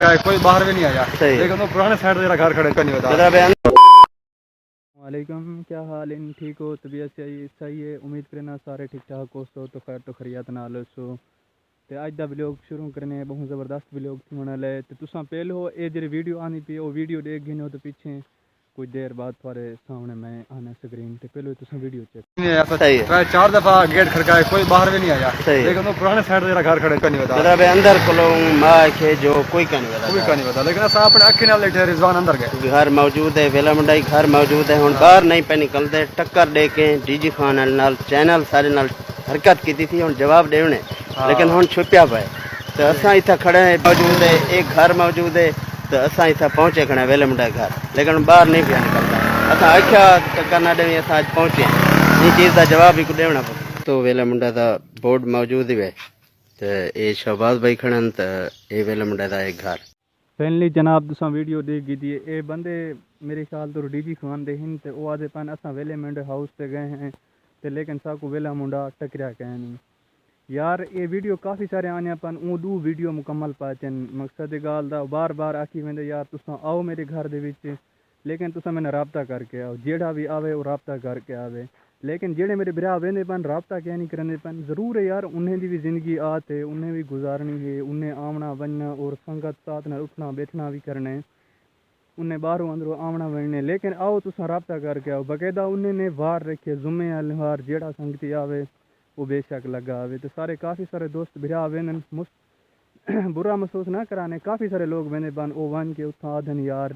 کوئی باہر بھی نہیں آیا لیکن وہ پرانے سائڈ میرا گھر کھڑے کا نہیں ہوتا۔ وعلیکم، کیا حال ان ٹھیک ہو؟ طبیعت صحیح ہے؟ امید کرنا سارے ٹھیک ٹھاک ہو سو تو خیر تو خیریت نال سو تے اج دا ویلوگ شروع کرنے بہت زبردست ویلوگ تھی ہونے لے تے تساں پہلو اے جڑی ویڈیو آنی پی او ویڈیو دیکھ گئے ہو تو پیچھے کچھ دیر بعد تھوڑے سامنے میں آنا سکرین تے پہلو تساں ویڈیو چیک چار دفعہ گیٹ کھڑکائے کوئی باہر بھی نہیں آیا لیکن وہ پرانے سائڈ میرا گھر کھڑے کا نہیں ہوتا۔ مطلب اندر کلو ماں کے جو کوئی کا نہیں ہوتا لیکن اصل اپنے اکھی نال لیٹے رضوان اندر گئے گھر موجود ہے، ویلا منڈائی گھر موجود ہے، ہن باہر نہیں پہ نکلتے ٹکر دے کے ڈی جی خان نال چینل سارے نال حرکت کی تھی ہن جواب دیونے لیکن ہن چھپیا پائے تو اساں اتھا کھڑے ہیں موجود ہے، ایک گھر موجود ہے تو اساں اتھا پہنچے کھڑے ویلا منڈائی گھر لیکن باہر نہیں پیا نکلتا اساں آکھیا ٹکر نہ دیں اساں اج پہنچے یہ چیز دا جواب بھی کو دیونا پڑے تو ویلا منڈا دا بورڈ موجود ہے تو اے شہباز بھائی کھڑن تو اے ویلا منڈا دا ایک گھر فائنلی جناب تساں ویڈیو دیکھ گئی دی اے بندے میرے خیال تو ڈی جی خان دے ہن تے او آدے پن اساں ویلے منڈے ہاؤس تے گئے ہیں تے لیکن سا کو ویلا منڈا ٹکریا کہ نہیں یار اے ویڈیو کافی سارے آنے پن او دو ویڈیو مکمل پاچن مقصد گال دا بار بار آکھی ویندے یار تساں آؤ میرے گھر دے وچ لیکن تساں میں رابطہ کر کے آؤ جیڑا بھی آوے وہ رابطہ کر کے آوے لیکن جیڑے میرے برا ویندے پن رابطہ کیا نہیں کرنے پن ضرور ہے یار انہیں دی بھی زندگی آتے انہیں بھی گزارنی ہے انہیں آونا بننا اور سنگت ساتھ نہ اٹھنا بیٹھنا بھی کرنا ہے انہیں باہروں اندروں آونا بننے لیکن آؤ تساں رابطہ کر کے آؤ باقاعدہ انہیں نے وار رکھے جمعے والے وار جیڑا سنگتی آوے وہ بے شک لگا آوے تو سارے کافی سارے دوست برا ویندن برا محسوس نہ کرانے کافی سارے لوگ ویندے پن او ون کے اتھاں آدھن یار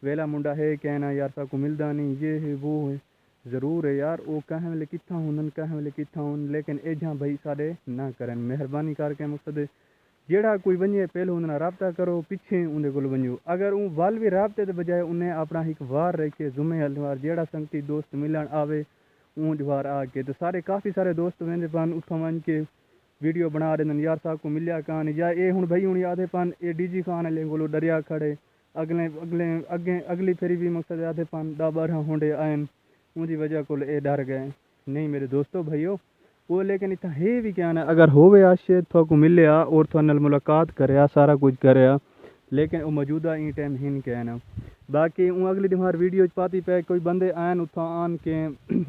ویلا منڈا ہے کہنا یار سا کو ملدا نہیں یہ ہے وہ ہے ضرور ہے یار او کہیں ویلے کتھاں ہونن کہیں ویلے کتھاں ہون لیکن ایجاں بھائی سارے نہ کرن مہربانی کر کے مقصد جیڑا کوئی ونجے پہلو انہاں رابطہ کرو پیچھے اندے کول ونجو اگر اون ول بھی رابطے دے بجائے انہیں اپنا ایک وار رکھے جمعے الوار جیڑا سنگتی دوست ملن آوے اون وار آ کے تو سارے کافی سارے دوست ویندے پن اتھاں ون کے ویڈیو بنا دین یار صاحب کو ملیا کہاں یا اے ہن بھائی ہن آدھے پن اے ڈی جی خان والے کولو ڈریا کھڑے اگلی پھری بھی مقصد آدھے پن 10-12 ہونڈے آئن ان دی وجہ کول اے ڈر گئے نہیں میرے دوستو بھائیو وہ لیکن اتنا ہے بھی کیا نا اگر ہوئے آشے تو کو ملیا اور تو نال ملاقات کریا سارا کچھ کریا لیکن وہ موجودہ این ٹائم ہن کہنا باقی اون اگلی دمار ویڈیو پاتی پہ کوئی بندے آئن اتھاں آن کے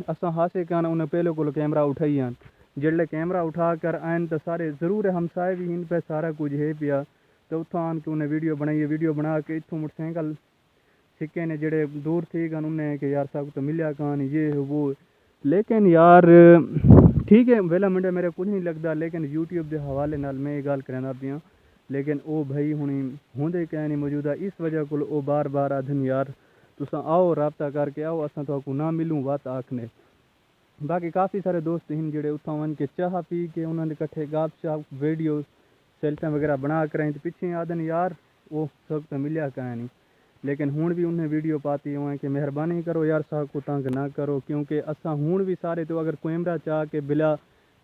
اساں ہاسے کانا انہیں پہلے کو کیمرہ اٹھائی آن جڑے کیمرہ اٹھا کر آئن تو سارے ضرور ہمسائے بھی ہن پہ سارا کچھ ہے پیا تو اتھاں آن کے انہیں ویڈیو بنائی ویڈیو بنا کے اتھوں موٹر سائیکل سکے نے جڑے دور تھی گن انہیں کہ یار صاحب تو ملیا کہانی یہ ہے وہ لیکن یار ٹھیک ہے ویلا منڈے میرے کچھ نہیں لگتا لیکن یوٹیوب دے حوالے نال میں یہ گل کرنا پیا لیکن او بھائی ہونی ہوندے کہ نہیں موجودہ اس وجہ کو او بار بار آدھن یار تساں آؤ رابطہ کر کے آؤ اساں تو کو نہ ملوں وات آکھنے باقی کافی سارے دوست ہن جڑے اتھاں ون کے چاہ پی کے انہاں دے کٹھے گاپ شاپ ویڈیو سیلفیاں وغیرہ بنا کر تو پیچھے آدھن یار وہ سب تو ملیا کہانی لیکن ہون بھی انہیں ویڈیو پاتی ہوئے کہ مہربانی کرو یار صاحب کو تنگ نہ کرو کیونکہ اساں ہون بھی سارے تو اگر کیمرہ چاہ کے بلا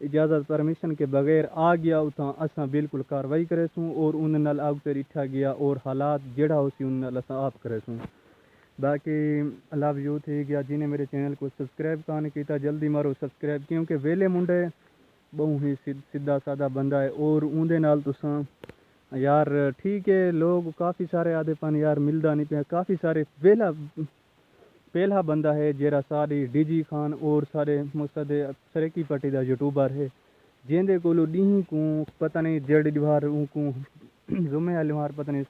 اجازت پرمیشن کے بغیر آ گیا اتھاں اساں بالکل کاروائی کرے سوں اور ان نال آگ تے رٹھا گیا اور حالات جڑا ہو سی ان نال اساں آپ کرے سوں باقی لو یو تھی گیا جنہیں میرے چینل کو سبسکرائب کان کیتا جلدی مارو سبسکرائب کیونکہ ویلے منڈے بہت ہی سیدھا سادہ بندہ ہے اور اندے نال تساں یار ٹھیک ہے لوگ کافی سارے آدھے پن یار ملدا نہیں پیا کافی سارے پہلا بندہ ہے جیرا ساری ڈی جی خان اور سارے مقصد سریکی پٹی دا یوٹیوبر ہے جیندے کولو ڈیہی کو پتہ نہیں جڑی دیوار اون کو جمعے والے وار پتہ نہیں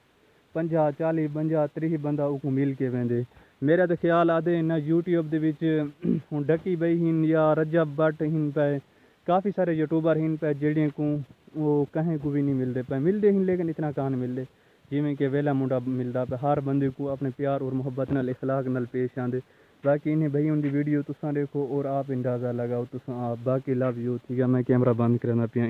50-40-50-30 بندہ او کو مل کے ویندے میرا تو خیال آدھے نہ یوٹیوب دے وچ ہن ڈکی بئی ہن یا رجب بٹ ہن پہ کافی سارے یوٹیوبر ہن پہ جڑے کو وہ کہیں کو بھی نہیں ملتے پہ ملتے ہن لیکن اتنا کان ملتے جویں کہ ویلا منڈا ملدا پہ ہر بندے کو اپنے پیار اور محبت نال اخلاق نال پیش آندے باقی انہیں بھائی ان دی ویڈیو تساں دیکھو اور آپ اندازہ لگاؤ تساں آپ باقی لو یو ٹھیک ہے میں کیمرہ بند کرنا پیا